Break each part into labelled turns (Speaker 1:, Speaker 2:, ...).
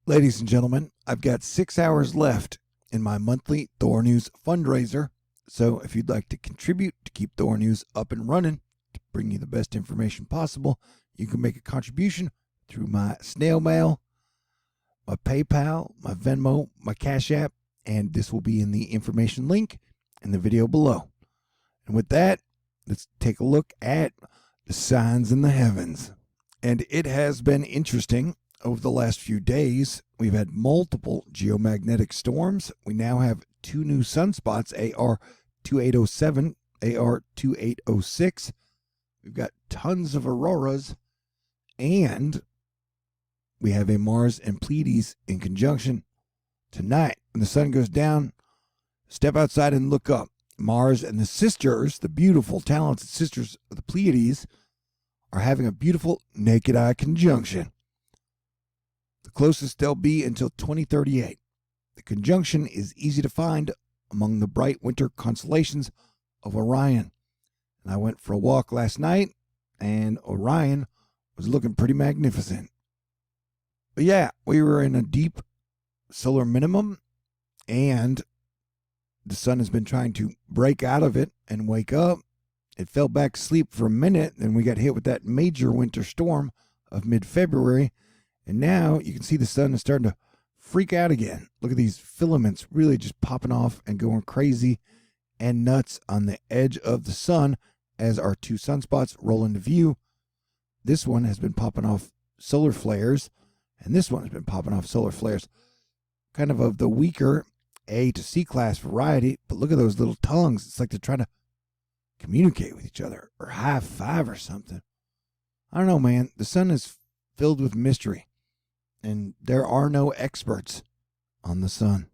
Speaker 1: Ladies and gentlemen, I've got 6 hours left in my monthly THORnews fundraiser. So if you'd like to contribute to keep THORnews up and running, to bring you the best information possible, you can make a contribution through my snail mail, my PayPal, my Venmo, my CashApp, and this will be in the information link in the video below. And with that, let's take a look at the signs in the heavens. And it has been interesting. Over the last few days, we've had multiple geomagnetic storms. We now have 2 new sunspots, AR2807, AR2806. We've got tons of auroras, and we have a Mars and Pleiades in conjunction. Tonight, when the sun goes down, step outside and look up. Mars and the sisters, the beautiful, talented sisters of the Pleiades, are having a beautiful naked eye conjunction. The closest they'll be until 2038. The conjunction is easy to find among the bright winter constellations of Orion. And I went for a walk last night, and Orion was looking pretty magnificent. But yeah, we were in a deep solar minimum, and the sun has been trying to break out of it and wake up. It fell back asleep for a minute, and we got hit with that major winter storm of mid-February. And now you can see the sun is starting to freak out again. Look at these filaments really just popping off and going crazy and nuts on the edge of the sun as our 2 sunspots roll into view. This one has been popping off solar flares, and this one has been popping off solar flares. Kind of the weaker A to C class variety, but look at those little tongues. It's like they're trying to communicate with each other or high five or something. I don't know, man. The sun is filled with mystery. And there are no experts on the sun.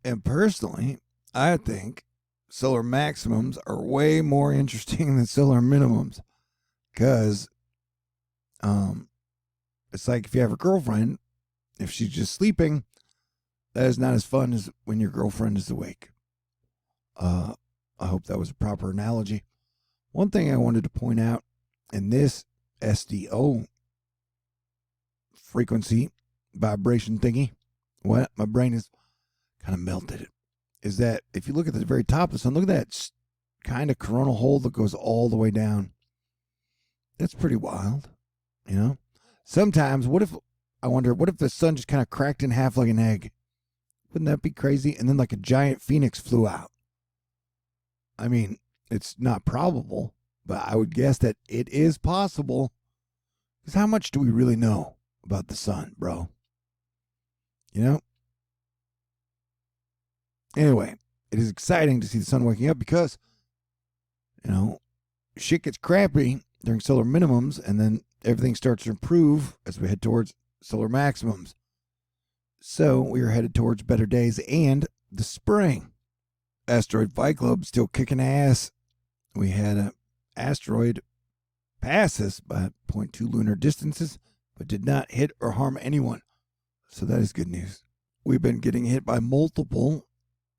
Speaker 1: And personally, I think solar maximums are way more interesting than solar minimums. Because it's like if you have a girlfriend, if she's just sleeping, that is not as fun as when your girlfriend is awake. I hope that was a proper analogy. One thing I wanted to point out in this SDO frequency vibration thingy, what my brain is kind of melted, is that if you look at the very top of the sun, look at that kind of coronal hole that goes all the way down. That's pretty wild, you know. Sometimes what if the sun just kind of cracked in half like an egg? Wouldn't that be crazy? And then like a giant phoenix flew out. I mean, it's not probable, but I would guess that it is possible. Because how much do we really know about the sun, bro? You know? Anyway, it is exciting to see the sun waking up because, you know, shit gets crappy during solar minimums, and then everything starts to improve as we head towards solar maximums. So we are headed towards better days and the spring. Asteroid Fight Club still kicking ass. We had an asteroid pass us by 0.2 lunar distances, but did not hit or harm anyone. So that is good news. We've been getting hit by multiple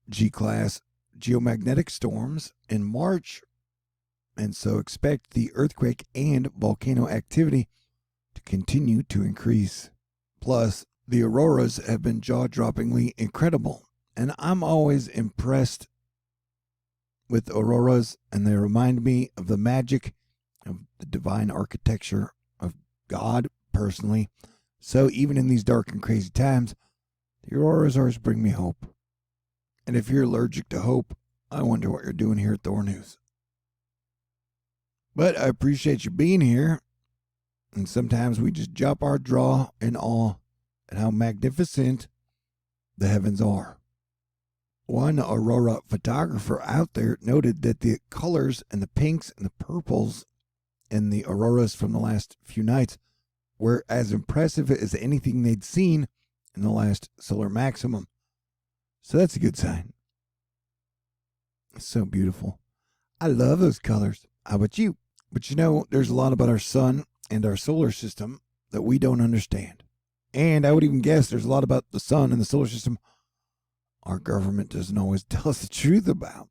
Speaker 1: G-class geomagnetic storms in March, and so expect the earthquake and volcano activity to continue to increase. Plus, the auroras have been jaw-droppingly incredible, and I'm always impressed with auroras, and they remind me of the magic of the divine architecture of God, personally. So even in these dark and crazy times, the auroras always bring me hope. And if you're allergic to hope, I wonder what you're doing here at THORnews. But I appreciate you being here, and sometimes we just drop our jaw in awe at how magnificent the heavens are. One aurora photographer out there noted that the colors and the pinks and the purples in the auroras from the last few nights were as impressive as anything they'd seen in the last solar maximum. So that's a good sign. It's so beautiful. I love those colors. How about you? But you know, there's a lot about our sun and our solar system that we don't understand. And I would even guess there's a lot about the sun and the solar system our government doesn't always tell us the truth about.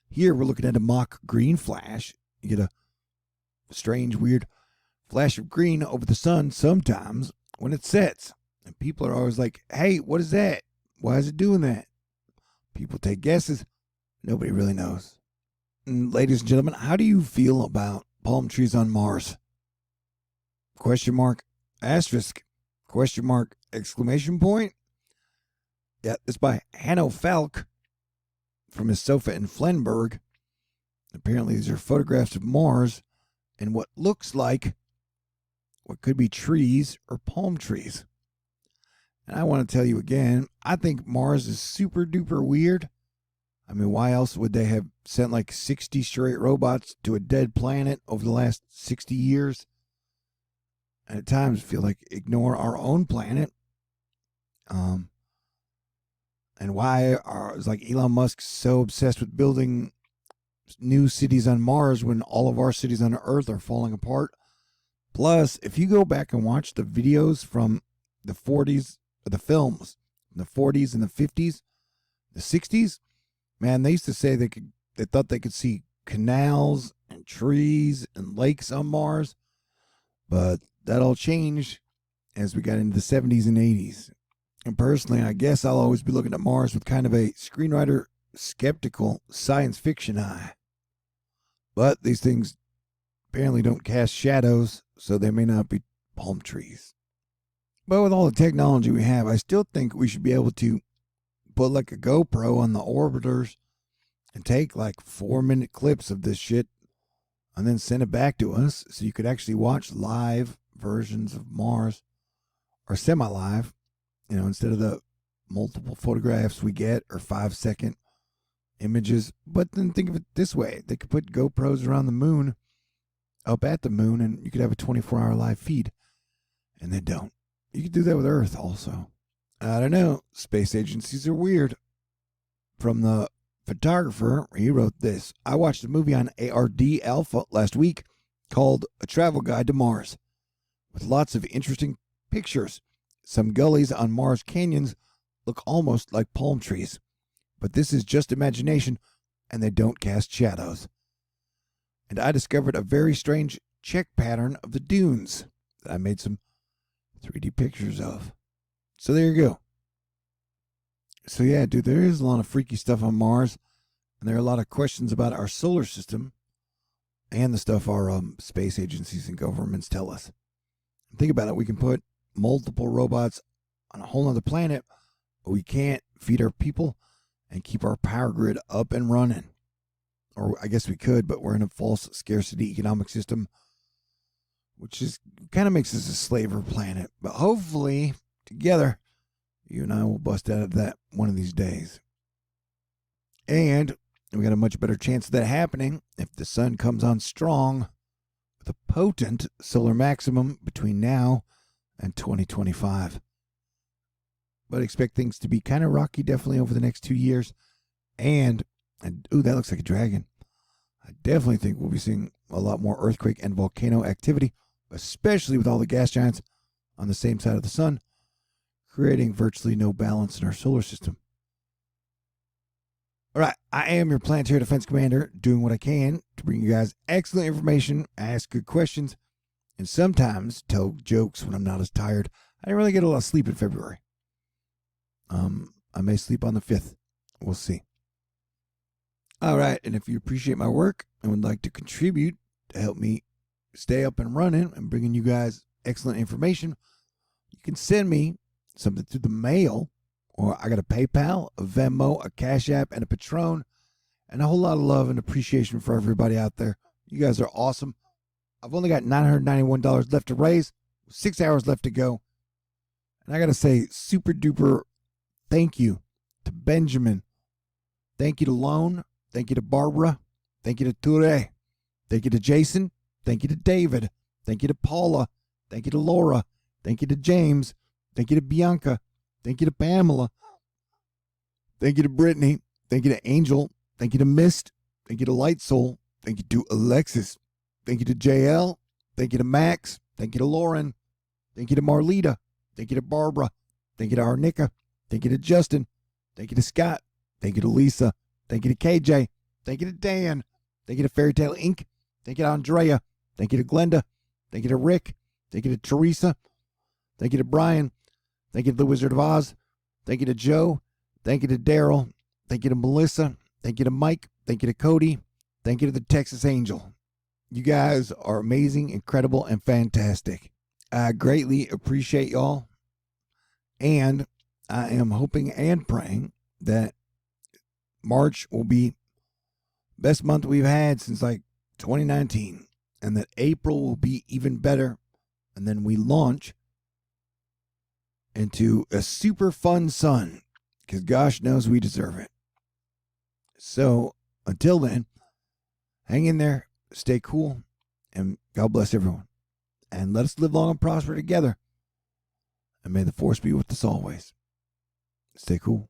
Speaker 1: Here we're looking at a mock green flash. You get a strange, weird flash of green over the sun sometimes when it sets. And people are always like, hey, what is that? Why is it doing that? People take guesses. Nobody really knows. And ladies and gentlemen, how do you feel about palm trees on Mars? Question mark, asterisk, question mark, exclamation point. Yeah, it's by Hanno Falk from his sofa in Flenberg. Apparently, these are photographs of Mars and what looks like what could be trees or palm trees. And I want to tell you again, I think Mars is super duper weird. I mean, why else would they have sent like 60 straight robots to a dead planet over the last 60 years? And at times feel like ignore our own planet. And why is like Elon Musk so obsessed with building new cities on Mars when all of our cities on Earth are falling apart? Plus, if you go back and watch the videos from the 40s, or the films, in the 40s and the 50s, the 60s, man, they used to say they thought they could see canals and trees and lakes on Mars, but that all changed as we got into the 70s and 80s. And personally, I guess I'll always be looking at Mars with kind of a screenwriter skeptical science fiction eye. But these things apparently don't cast shadows, so they may not be palm trees. But with all the technology we have, I still think we should be able to put like a GoPro on the orbiters and take like 4-minute clips of this shit and then send it back to us so you could actually watch live versions of Mars or semi-live, instead of the multiple photographs we get or 5-second images. But then think of it this way. They could put GoPros around the moon, up at the moon, and you could have a 24-hour live feed. And they don't. You could do that with Earth also. I don't know. Space agencies are weird. From the photographer, he wrote this. I watched a movie on ARD Alpha last week called A Travel Guide to Mars, with lots of interesting pictures. Some gullies on Mars canyons look almost like palm trees, but this is just imagination, and they don't cast shadows. And I discovered a very strange check pattern of the dunes that I made some 3D pictures of. So there you go. So yeah, dude, there is a lot of freaky stuff on Mars, and there are a lot of questions about our solar system and the stuff our space agencies and governments tell us. Think about it. We can put multiple robots on a whole other planet, but we can't feed our people and keep our power grid up and running. Or I guess we could, but we're in a false scarcity economic system, which is kind of makes us a slaver planet. But hopefully, together, you and I will bust out of that one of these days. And we got a much better chance of that happening if the sun comes on strong with a potent solar maximum between now and 2025. But expect things to be kind of rocky definitely over the next 2 years. And ooh, that looks like a dragon. I definitely think we'll be seeing a lot more earthquake and volcano activity, especially with all the gas giants on the same side of the sun, creating virtually no balance in our solar system. All right, I am your planetary defense commander, doing what I can to bring you guys excellent information, ask good questions, and sometimes tell jokes when I'm not as tired. I didn't really get a lot of sleep in February. I may sleep on the 5th. We'll see. All right, and if you appreciate my work and would like to contribute to help me stay up and running and bringing you guys excellent information, you can send me something through the mail, or I got a PayPal, a Venmo, a Cash App, and a Patron, and a whole lot of love and appreciation for everybody out there. You guys are awesome. I've only got $991 left to raise, 6 hours left to go, and I got to say super duper thank you to Benjamin. Thank you to Lone. Thank you to Barbara. Thank you to Ture. Thank you to Jason. Thank you to David. Thank you to Paula. Thank you to Laura. Thank you to James. Thank you to Bianca. Thank you to Pamela. Thank you to Brittany. Thank you to Angel. Thank you to Mist. Thank you to Light Soul. Thank you to Alexis. Thank you to JL. Thank you to Max. Thank you to Lauren. Thank you to Marlita. Thank you to Barbara. Thank you to Arnica. Thank you to Justin. Thank you to Scott. Thank you to Lisa. Thank you to KJ. Thank you to Dan. Thank you to Fairy Tale Inc. Thank you to Andrea. Thank you to Glenda. Thank you to Rick. Thank you to Teresa. Thank you to Brian. Thank you to the Wizard of Oz. Thank you to Joe. Thank you to Daryl. Thank you to Melissa. Thank you to Mike. Thank you to Cody. Thank you to the Texas Angel. You guys are amazing, incredible, and fantastic. I greatly appreciate y'all. And I am hoping and praying that March will be best month we've had since like 2019, and that April will be even better, and then we launch into a super fun sun, because gosh knows we deserve it. So until then, hang in there, stay cool, and God bless everyone, and let us live long and prosper together, and may the force be with us always. Stay cool.